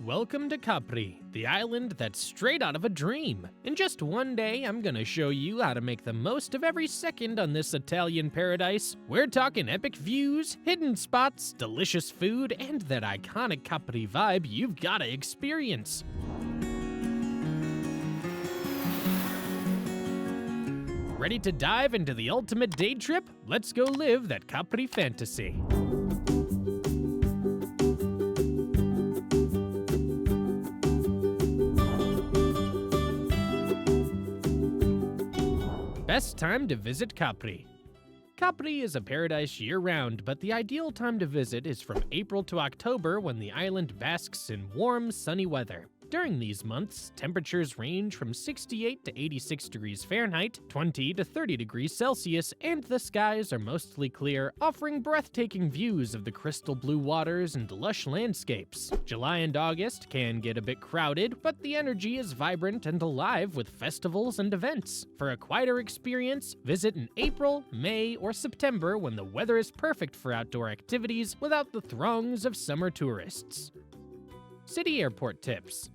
welcome to Capri, the island that's straight out of a dream. In just one day, I'm gonna show you how to make the most of every second on this Italian paradise. We're talking epic views, hidden spots, delicious food, and that iconic Capri vibe you've gotta experience. Ready to dive into the ultimate day trip? Let's go live that Capri fantasy. Best time to visit Capri. Capri is a paradise year-round, but the ideal time to visit is from April to October when the island basks in warm, sunny weather. During these months, temperatures range from 68 to 86 degrees Fahrenheit, 20 to 30 degrees Celsius, and the skies are mostly clear, offering breathtaking views of the crystal blue waters and lush landscapes. July and August can get a bit crowded, but the energy is vibrant and alive with festivals and events. For a quieter experience, visit in April, May, or September when the weather is perfect for outdoor activities without the throngs of summer tourists. City airport tips.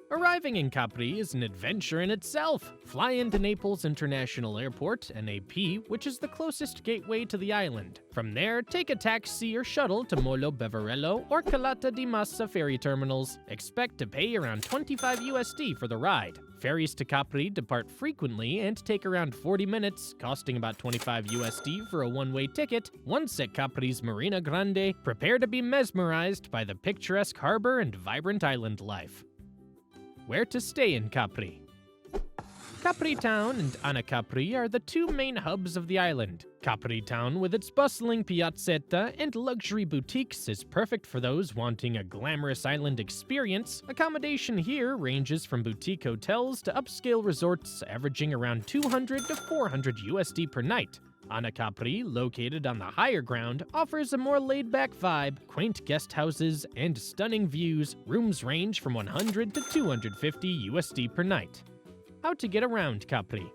Arriving in Capri is an adventure in itself. Fly into Naples International Airport, NAP, which is the closest gateway to the island. From there, take a taxi or shuttle to Molo Beverello or Calata di Massa ferry terminals. Expect to pay around 25 USD for the ride. Ferries to Capri depart frequently and take around 40 minutes, costing about 25 USD for a one-way ticket. Once at Capri's Marina Grande, prepare to be mesmerized by the picturesque harbor and vibrant island life. Where to stay in Capri. Capri Town and Anacapri are the two main hubs of the island. Capri Town, with its bustling piazzetta and luxury boutiques, is perfect for those wanting a glamorous island experience. Accommodation here ranges from boutique hotels to upscale resorts, averaging around 200 to 400 USD per night. Anacapri, located on the higher ground, offers a more laid-back vibe, quaint guest houses, and stunning views. Rooms range from 100 to 250 USD per night. How to get around Capri.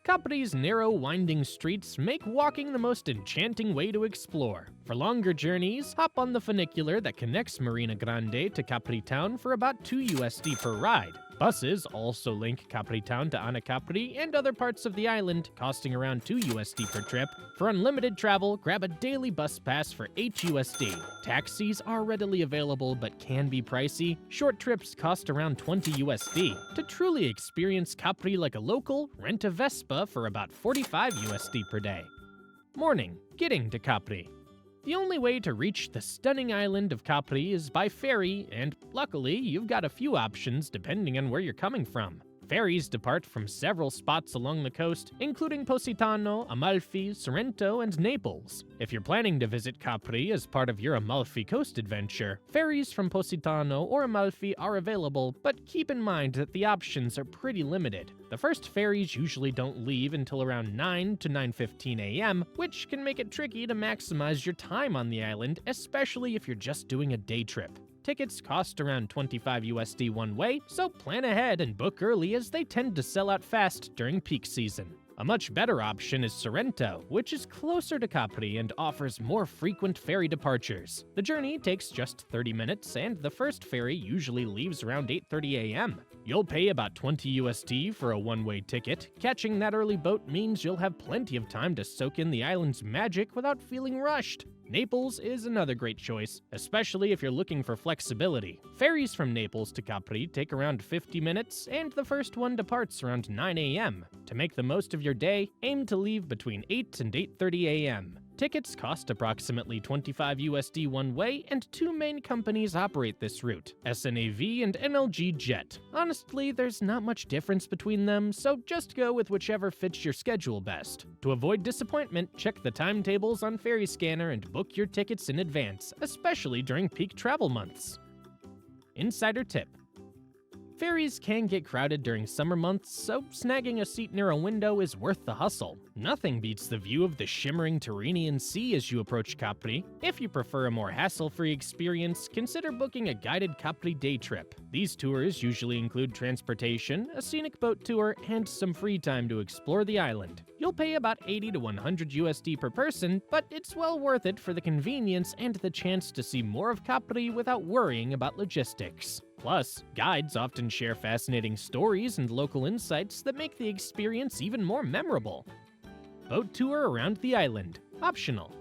Capri's narrow, winding streets make walking the most enchanting way to explore. For longer journeys, hop on the funicular that connects Marina Grande to Capri Town for about 2 USD per ride. Buses also link Capri Town to Anacapri and other parts of the island, costing around 2 USD per trip. For unlimited travel, grab a daily bus pass for 8 USD. Taxis are readily available but can be pricey. Short trips cost around 20 USD. To truly experience Capri like a local, rent a Vespa for about 45 USD per day. Morning, getting to Capri. The only way to reach the stunning island of Capri is by ferry, and luckily, you've got a few options depending on where you're coming from. Ferries depart from several spots along the coast, including Positano, Amalfi, Sorrento, and Naples. If you're planning to visit Capri as part of your Amalfi Coast adventure, ferries from Positano or Amalfi are available, but keep in mind that the options are pretty limited. The first ferries usually don't leave until around 9 to 9:15 a.m., which can make it tricky to maximize your time on the island, especially if you're just doing a day trip. Tickets cost around 25 USD one way, so plan ahead and book early as they tend to sell out fast during peak season. A much better option is Sorrento, which is closer to Capri and offers more frequent ferry departures. The journey takes just 30 minutes, and the first ferry usually leaves around 8:30 a.m. You'll pay about 20 USD for a one-way ticket. Catching that early boat means you'll have plenty of time to soak in the island's magic without feeling rushed. Naples is another great choice, especially if you're looking for flexibility. Ferries from Naples to Capri take around 50 minutes, and the first one departs around 9 a.m. To make the most of your day, aim to leave between 8 and 8:30 a.m. Tickets cost approximately 25 USD one way, and two main companies operate this route, SNAV and NLG Jet. Honestly, there's not much difference between them, so just go with whichever fits your schedule best. To avoid disappointment, check the timetables on Ferry Scanner and book your tickets in advance, especially during peak travel months. Insider tip. Ferries can get crowded during summer months, so snagging a seat near a window is worth the hustle. Nothing beats the view of the shimmering Tyrrhenian Sea as you approach Capri. If you prefer a more hassle-free experience, consider booking a guided Capri day trip. These tours usually include transportation, a scenic boat tour, and some free time to explore the island. You'll pay about $80 to $100 USD per person, but it's well worth it for the convenience and the chance to see more of Capri without worrying about logistics. Plus, guides often share fascinating stories and local insights that make the experience even more memorable. Boat tour around the island, optional.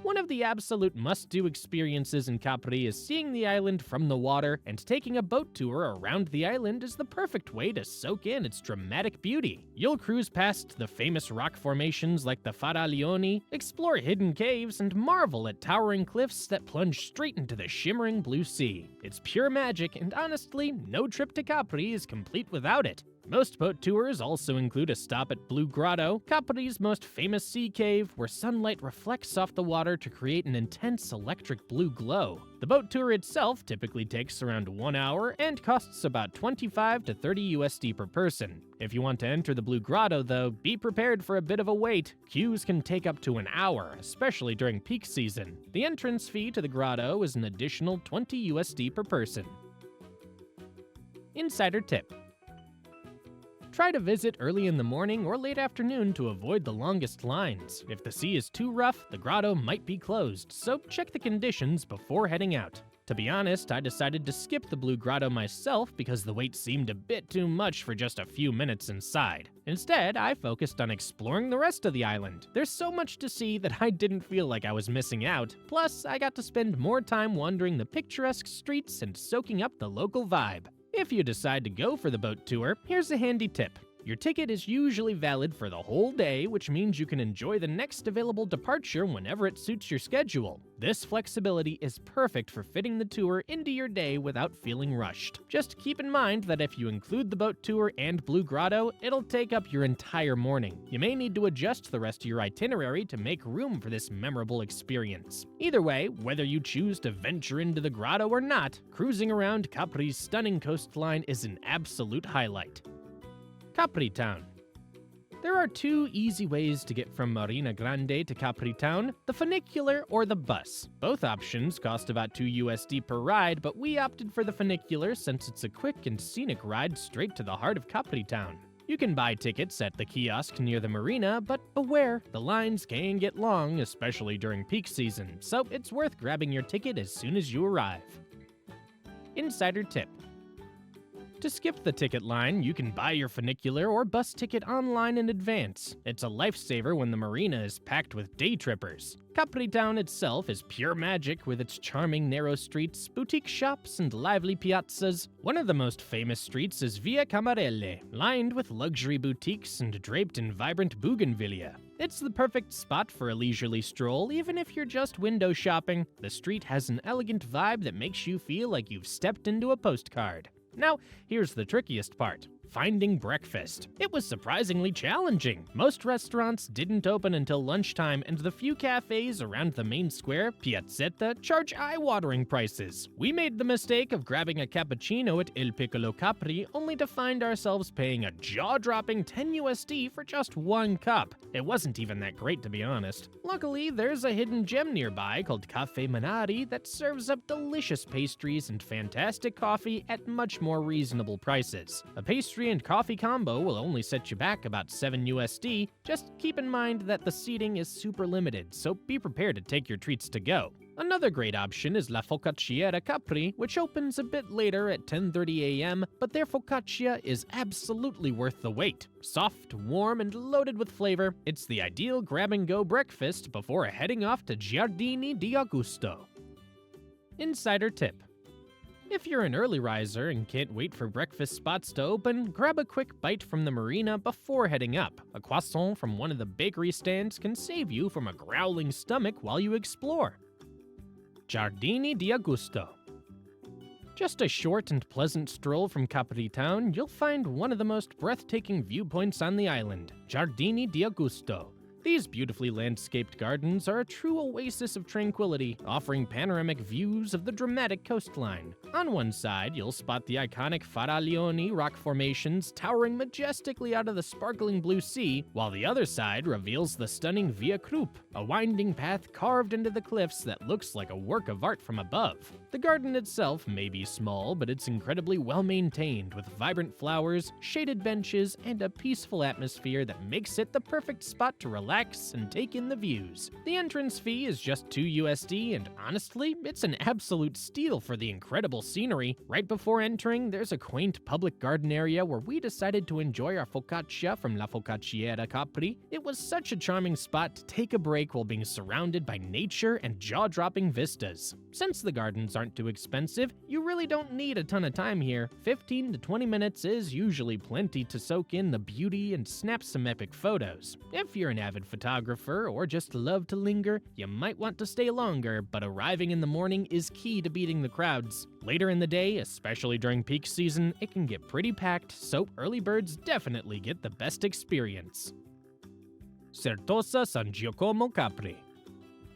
One of the absolute must-do experiences in Capri is seeing the island from the water, and taking a boat tour around the island is the perfect way to soak in its dramatic beauty. You'll cruise past the famous rock formations like the Faraglioni, explore hidden caves, and marvel at towering cliffs that plunge straight into the shimmering blue sea. It's pure magic, and honestly, no trip to Capri is complete without it. Most boat tours also include a stop at Blue Grotto, Capri's most famous sea cave, where sunlight reflects off the water to create an intense electric blue glow. The boat tour itself typically takes around 1 hour and costs about $25 to $30 USD per person. If you want to enter the Blue Grotto, though, be prepared for a bit of a wait. Queues can take up to an hour, especially during peak season. The entrance fee to the grotto is an additional $20 USD per person. Insider tip. Try to visit early in the morning or late afternoon to avoid the longest lines. If the sea is too rough, the grotto might be closed, so check the conditions before heading out. To be honest, I decided to skip the Blue Grotto myself because the wait seemed a bit too much for just a few minutes inside. Instead, I focused on exploring the rest of the island. There's so much to see that I didn't feel like I was missing out. Plus, I got to spend more time wandering the picturesque streets and soaking up the local vibe. If you decide to go for the boat tour, here's a handy tip. Your ticket is usually valid for the whole day, which means you can enjoy the next available departure whenever it suits your schedule. This flexibility is perfect for fitting the tour into your day without feeling rushed. Just keep in mind that if you include the boat tour and Blue Grotto, it'll take up your entire morning. You may need to adjust the rest of your itinerary to make room for this memorable experience. Either way, whether you choose to venture into the grotto or not, cruising around Capri's stunning coastline is an absolute highlight. Capri Town. There are two easy ways to get from Marina Grande to Capri Town, the funicular or the bus. Both options cost about $2 USD per ride, but we opted for the funicular since it's a quick and scenic ride straight to the heart of Capri Town. You can buy tickets at the kiosk near the marina, but beware, the lines can get long, especially during peak season, so it's worth grabbing your ticket as soon as you arrive. Insider tip. To skip the ticket line, you can buy your funicular or bus ticket online in advance. It's a lifesaver when the marina is packed with day trippers. Capri Town itself is pure magic with its charming narrow streets, boutique shops, and lively piazzas. One of the most famous streets is Via Camarelle, lined with luxury boutiques and draped in vibrant bougainvillea. It's the perfect spot for a leisurely stroll, even if you're just window shopping. The street has an elegant vibe that makes you feel like you've stepped into a postcard. Now, here's the trickiest part. Finding breakfast. It was surprisingly challenging. Most restaurants didn't open until lunchtime, and the few cafes around the main square, Piazzetta, charge eye-watering prices. We made the mistake of grabbing a cappuccino at Il Piccolo Capri, only to find ourselves paying a jaw-dropping $10 USD for just one cup. It wasn't even that great, to be honest. Luckily, there's a hidden gem nearby called Caffè Manari that serves up delicious pastries and fantastic coffee at much more reasonable prices. A pastry and coffee combo will only set you back about $7 USD. Just keep in mind that the seating is super limited, so be prepared to take your treats to go. Another great option is La Focacciera Capri, which opens a bit later at 10:30 a.m., but their focaccia is absolutely worth the wait. Soft, warm, and loaded with flavor, it's the ideal grab-and-go breakfast before heading off to Giardini di Augusto. Insider tip. If you're an early riser and can't wait for breakfast spots to open, grab a quick bite from the marina before heading up. A croissant from one of the bakery stands can save you from a growling stomach while you explore. Giardini di Augusto. Just a short and pleasant stroll from Capri Town, you'll find one of the most breathtaking viewpoints on the island, Giardini di Augusto. These beautifully landscaped gardens are a true oasis of tranquility, offering panoramic views of the dramatic coastline. On one side, you'll spot the iconic Faraglioni rock formations towering majestically out of the sparkling blue sea, while the other side reveals the stunning Via Krupp, a winding path carved into the cliffs that looks like a work of art from above. The garden itself may be small, but it's incredibly well maintained, with vibrant flowers, shaded benches, and a peaceful atmosphere that makes it the perfect spot to relax and take in the views. The entrance fee is just $2, and honestly, it's an absolute steal for the incredible scenery. Right before entering, there's a quaint public garden area where we decided to enjoy our focaccia from La Focacciera Capri. It was such a charming spot to take a break while being surrounded by nature and jaw-dropping vistas. Since the gardens aren't too expensive, you really don't need a ton of time here. 15 to 20 minutes is usually plenty to soak in the beauty and snap some epic photos. If you're an avid photographer or just love to linger, you might want to stay longer, but arriving in the morning is key to beating the crowds. Later in the day, especially during peak season, it can get pretty packed, so early birds definitely get the best experience. Certosa San Giacomo Capri.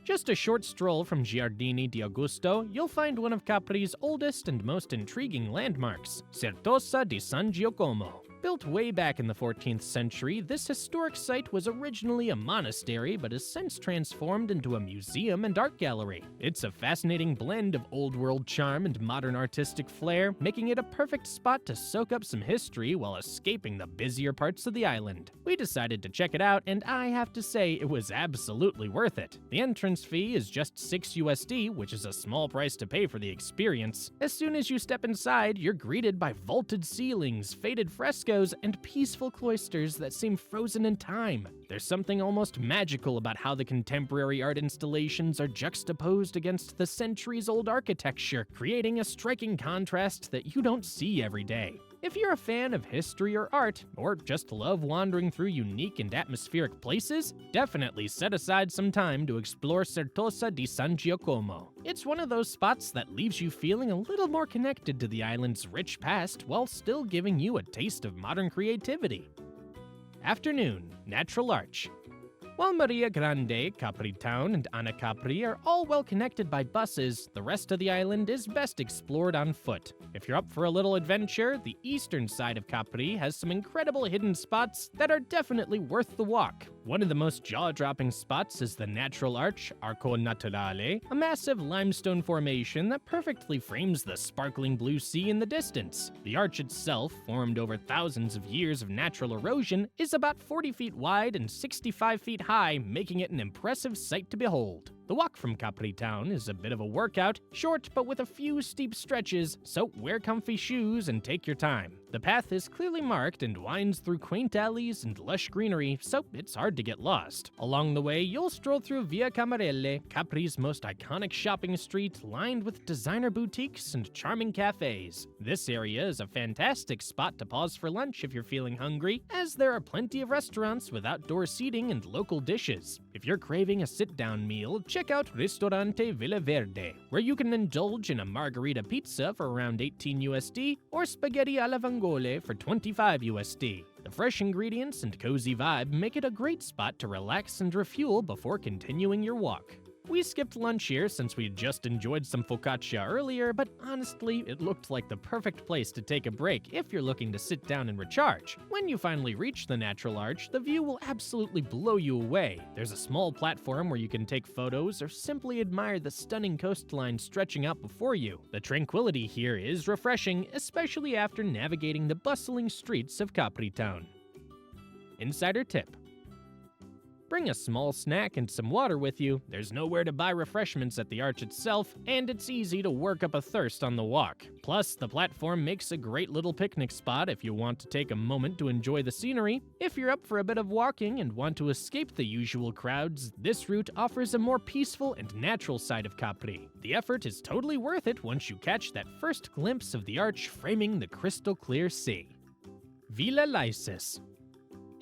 Just a short stroll from Giardini di Augusto, you'll find one of Capri's oldest and most intriguing landmarks, Certosa di San Giacomo. Built way back in the 14th century, this historic site was originally a monastery but has since transformed into a museum and art gallery. It's a fascinating blend of old-world charm and modern artistic flair, making it a perfect spot to soak up some history while escaping the busier parts of the island. We decided to check it out, and I have to say it was absolutely worth it. The entrance fee is just $6, which is a small price to pay for the experience. As soon as you step inside, you're greeted by vaulted ceilings, faded frescoes, and peaceful cloisters that seem frozen in time. There's something almost magical about how the contemporary art installations are juxtaposed against the centuries-old architecture, creating a striking contrast that you don't see every day. If you're a fan of history or art, or just love wandering through unique and atmospheric places, definitely set aside some time to explore Certosa di San Giacomo. It's one of those spots that leaves you feeling a little more connected to the island's rich past while still giving you a taste of modern creativity. Afternoon, Natural Arch. While Maria Grande, Capri Town, and Ana Capri are all well connected by buses, the rest of the island is best explored on foot. If you're up for a little adventure, the eastern side of Capri has some incredible hidden spots that are definitely worth the walk. One of the most jaw-dropping spots is the Natural Arch, Arco Naturale, a massive limestone formation that perfectly frames the sparkling blue sea in the distance. The arch itself, formed over thousands of years of natural erosion, is about 40 feet wide and 65 feet high, making it an impressive sight to behold. The walk from Capri Town is a bit of a workout, short but with a few steep stretches, so wear comfy shoes and take your time. The path is clearly marked and winds through quaint alleys and lush greenery, so it's hard to get lost. Along the way, you'll stroll through Via Camarelle, Capri's most iconic shopping street, lined with designer boutiques and charming cafes. This area is a fantastic spot to pause for lunch if you're feeling hungry, as there are plenty of restaurants with outdoor seating and local dishes. If you're craving a sit-down meal, check out Ristorante Villa Verde, where you can indulge in a margarita pizza for around $18 or spaghetti alla vongole for $25. The fresh ingredients and cozy vibe make it a great spot to relax and refuel before continuing your walk. We skipped lunch here since we just enjoyed some focaccia earlier, but honestly, it looked like the perfect place to take a break if you're looking to sit down and recharge. When you finally reach the Natural Arch, the view will absolutely blow you away. There's a small platform where you can take photos or simply admire the stunning coastline stretching out before you. The tranquility here is refreshing, especially after navigating the bustling streets of Capri Town. Insider tip: bring a small snack and some water with you. There's nowhere to buy refreshments at the arch itself, and it's easy to work up a thirst on the walk. Plus, the platform makes a great little picnic spot if you want to take a moment to enjoy the scenery. If you're up for a bit of walking and want to escape the usual crowds, this route offers a more peaceful and natural side of Capri. The effort is totally worth it once you catch that first glimpse of the arch framing the crystal clear sea. Villa Lysis.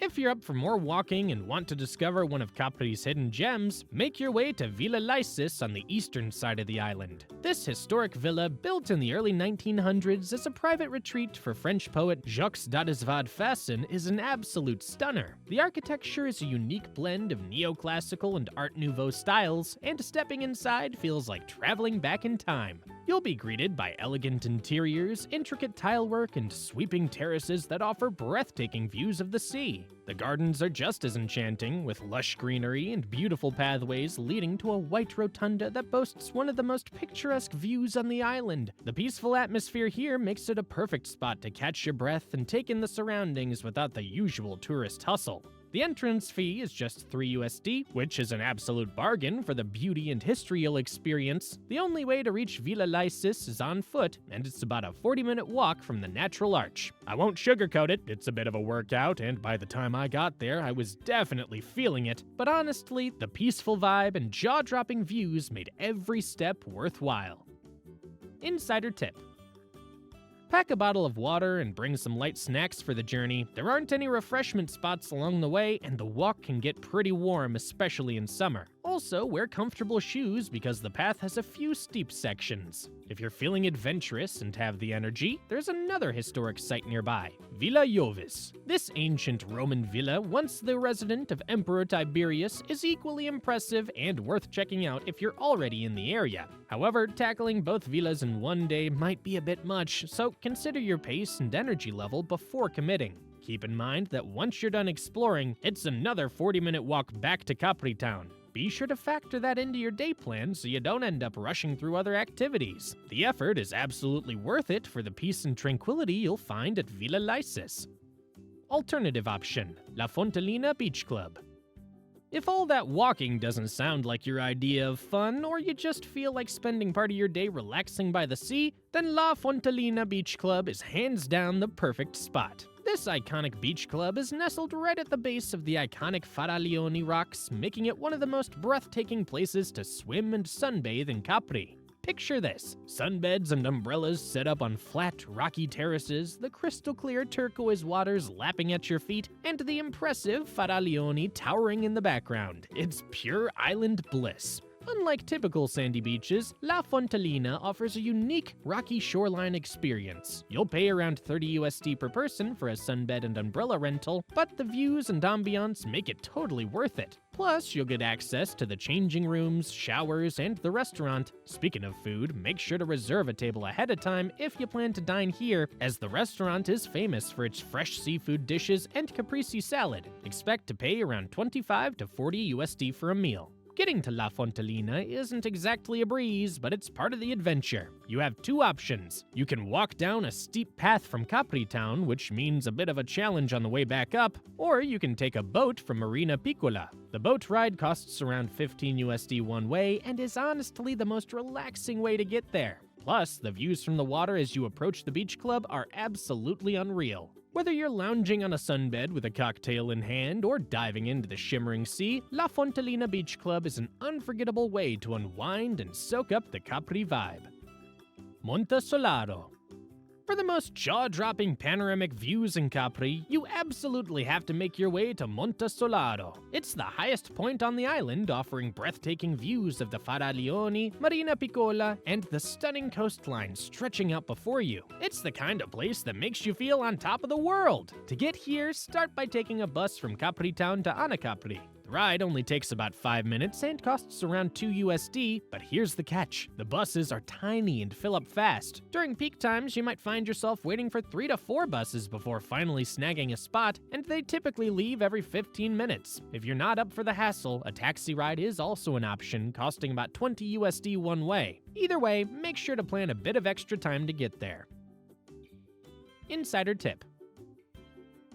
If you're up for more walking and want to discover one of Capri's hidden gems, make your way to Villa Lysis on the eastern side of the island. This historic villa, built in the early 1900s as a private retreat for French poet Jacques Dadesvad Fassin, is an absolute stunner. The architecture is a unique blend of neoclassical and Art Nouveau styles, and stepping inside feels like traveling back in time. You'll be greeted by elegant interiors, intricate tilework, and sweeping terraces that offer breathtaking views of the sea. The gardens are just as enchanting, with lush greenery and beautiful pathways leading to a white rotunda that boasts one of the most picturesque views on the island. The peaceful atmosphere here makes it a perfect spot to catch your breath and take in the surroundings without the usual tourist hustle. The entrance fee is just $3, which is an absolute bargain for the beauty and history you'll experience. The only way to reach Villa Lysis is on foot, and it's about a 40-minute walk from the Natural Arch. I won't sugarcoat it, it's a bit of a workout, and by the time I got there, I was definitely feeling it. But honestly, the peaceful vibe and jaw-dropping views made every step worthwhile. Insider tip. Pack a bottle of water and bring some light snacks for the journey. There aren't any refreshment spots along the way, and the walk can get pretty warm, especially in summer. Also, wear comfortable shoes because the path has a few steep sections. If you're feeling adventurous and have the energy, there's another historic site nearby, Villa Jovis. This ancient Roman villa, once the residence of Emperor Tiberius, is equally impressive and worth checking out if you're already in the area. However, tackling both villas in one day might be a bit much, so consider your pace and energy level before committing. Keep in mind that once you're done exploring, it's another 40-minute walk back to Capri town. Be sure to factor that into your day plan so you don't end up rushing through other activities. The effort is absolutely worth it for the peace and tranquility you'll find at Villa Lysis. Alternative option, La Fontellina Beach Club. If all that walking doesn't sound like your idea of fun, or you just feel like spending part of your day relaxing by the sea, then La Fontellina Beach Club is hands down the perfect spot. This iconic beach club is nestled right at the base of the iconic Faraglioni rocks, making it one of the most breathtaking places to swim and sunbathe in Capri. Picture this: sunbeds and umbrellas set up on flat, rocky terraces, the crystal-clear turquoise waters lapping at your feet, and the impressive Faraglioni towering in the background. It's pure island bliss. Unlike typical sandy beaches, La Fontellina offers a unique, rocky shoreline experience. You'll pay around $30 per person for a sunbed and umbrella rental, but the views and ambiance make it totally worth it. Plus, you'll get access to the changing rooms, showers, and the restaurant. Speaking of food, make sure to reserve a table ahead of time if you plan to dine here, as the restaurant is famous for its fresh seafood dishes and caprese salad. Expect to pay around $25 to $40 for a meal. Getting to La Fontellina isn't exactly a breeze, but it's part of the adventure. You have two options. You can walk down a steep path from Capri town, which means a bit of a challenge on the way back up, or you can take a boat from Marina Piccola. The boat ride costs around $15 one way and is honestly the most relaxing way to get there. Plus, the views from the water as you approach the beach club are absolutely unreal. Whether you're lounging on a sunbed with a cocktail in hand or diving into the shimmering sea, La Fontellina Beach Club is an unforgettable way to unwind and soak up the Capri vibe. Monte Solaro. For the most jaw-dropping panoramic views in Capri, you absolutely have to make your way to Monte Solaro. It's the highest point on the island, offering breathtaking views of the Faraglioni, Marina Piccola, and the stunning coastline stretching out before you. It's the kind of place that makes you feel on top of the world. To get here, start by taking a bus from Capri town to Anacapri. The ride only takes about 5 minutes and costs around $2, but here's the catch. The buses are tiny and fill up fast. During peak times, you might find yourself waiting for 3 to 4 buses before finally snagging a spot, and they typically leave every 15 minutes. If you're not up for the hassle, a taxi ride is also an option, costing about $20 one way. Either way, make sure to plan a bit of extra time to get there. Insider tip.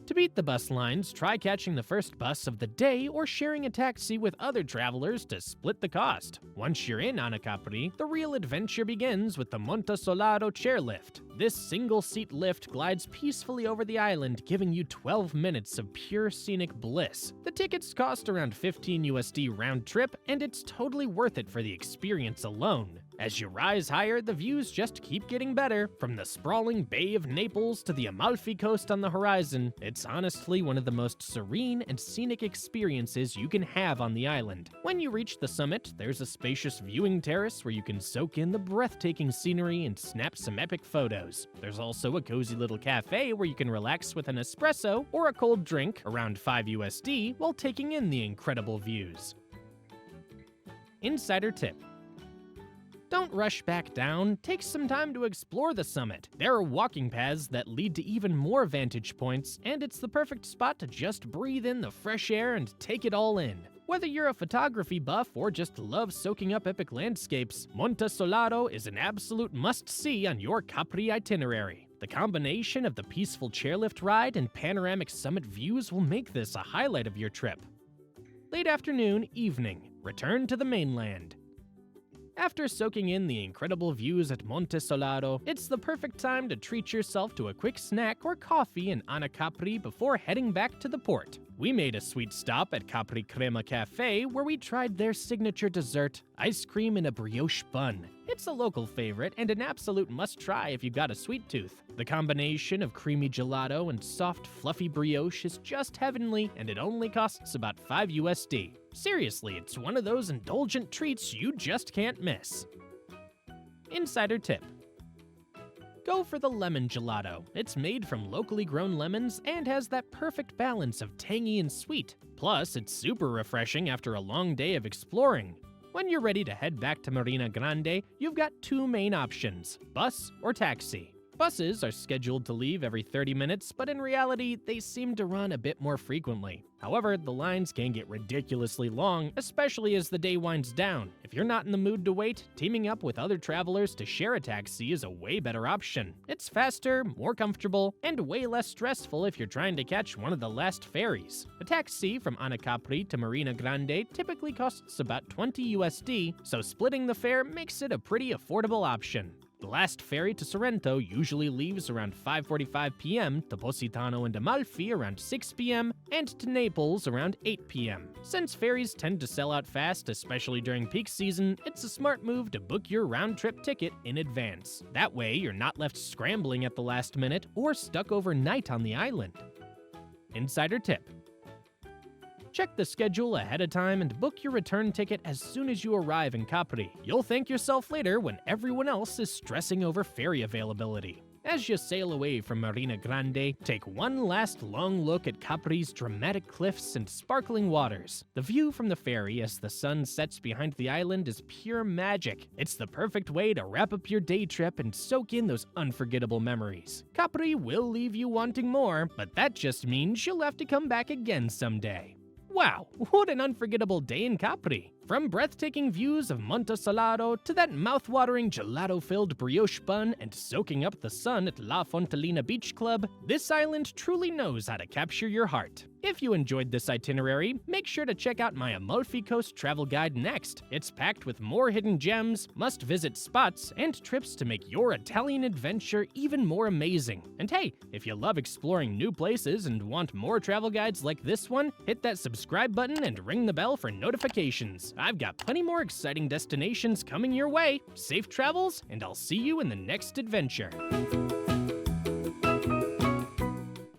To beat the bus lines, try catching the first bus of the day or sharing a taxi with other travelers to split the cost. Once you're in Anacapri, the real adventure begins with the Monte Solaro chairlift. This single-seat lift glides peacefully over the island, giving you 12 minutes of pure scenic bliss. The tickets cost around $15 round trip, and it's totally worth it for the experience alone. As you rise higher, the views just keep getting better. From the sprawling Bay of Naples to the Amalfi Coast on the horizon, it's honestly one of the most serene and scenic experiences you can have on the island. When you reach the summit, there's a spacious viewing terrace where you can soak in the breathtaking scenery and snap some epic photos. There's also a cozy little cafe where you can relax with an espresso or a cold drink, around $5 while taking in the incredible views. Insider tip: don't rush back down, take some time to explore the summit. There are walking paths that lead to even more vantage points, and it's the perfect spot to just breathe in the fresh air and take it all in. Whether you're a photography buff or just love soaking up epic landscapes, Monte Solaro is an absolute must-see on your Capri itinerary. The combination of the peaceful chairlift ride and panoramic summit views will make this a highlight of your trip. Late afternoon, evening, return to the mainland. After soaking in the incredible views at Monte Solaro, it's the perfect time to treat yourself to a quick snack or coffee in Capri before heading back to the port. We made a sweet stop at Capri Crema Cafe where we tried their signature dessert, ice cream in a brioche bun. It's a local favorite and an absolute must-try if you've got a sweet tooth. The combination of creamy gelato and soft, fluffy brioche is just heavenly, and it only costs about $5. Seriously, it's one of those indulgent treats you just can't miss. Insider tip: go for the lemon gelato. It's made from locally grown lemons and has that perfect balance of tangy and sweet. Plus, it's super refreshing after a long day of exploring. When you're ready to head back to Marina Grande, you've got two main options: bus or taxi. Buses are scheduled to leave every 30 minutes, but in reality, they seem to run a bit more frequently. However, the lines can get ridiculously long, especially as the day winds down. If you're not in the mood to wait, teaming up with other travelers to share a taxi is a way better option. It's faster, more comfortable, and way less stressful if you're trying to catch one of the last ferries. A taxi from Capri to Marina Grande typically costs about $20, so splitting the fare makes it a pretty affordable option. The last ferry to Sorrento usually leaves around 5:45 p.m., to Positano and Amalfi around 6 p.m., and to Naples around 8 p.m. Since ferries tend to sell out fast, especially during peak season, it's a smart move to book your round-trip ticket in advance. That way, you're not left scrambling at the last minute or stuck overnight on the island. Insider tip: check the schedule ahead of time and book your return ticket as soon as you arrive in Capri. You'll thank yourself later when everyone else is stressing over ferry availability. As you sail away from Marina Grande, take one last long look at Capri's dramatic cliffs and sparkling waters. The view from the ferry as the sun sets behind the island is pure magic. It's the perfect way to wrap up your day trip and soak in those unforgettable memories. Capri will leave you wanting more, but that just means you'll have to come back again someday. Wow, what an unforgettable day in Capri! From breathtaking views of Monte Solaro to that mouth-watering gelato-filled brioche bun and soaking up the sun at La Fontellina Beach Club, this island truly knows how to capture your heart. If you enjoyed this itinerary, make sure to check out my Amalfi Coast travel guide next. It's packed with more hidden gems, must-visit spots, and trips to make your Italian adventure even more amazing. And hey, if you love exploring new places and want more travel guides like this one, hit that subscribe button and ring the bell for notifications. I've got plenty more exciting destinations coming your way. Safe travels, and I'll see you in the next adventure.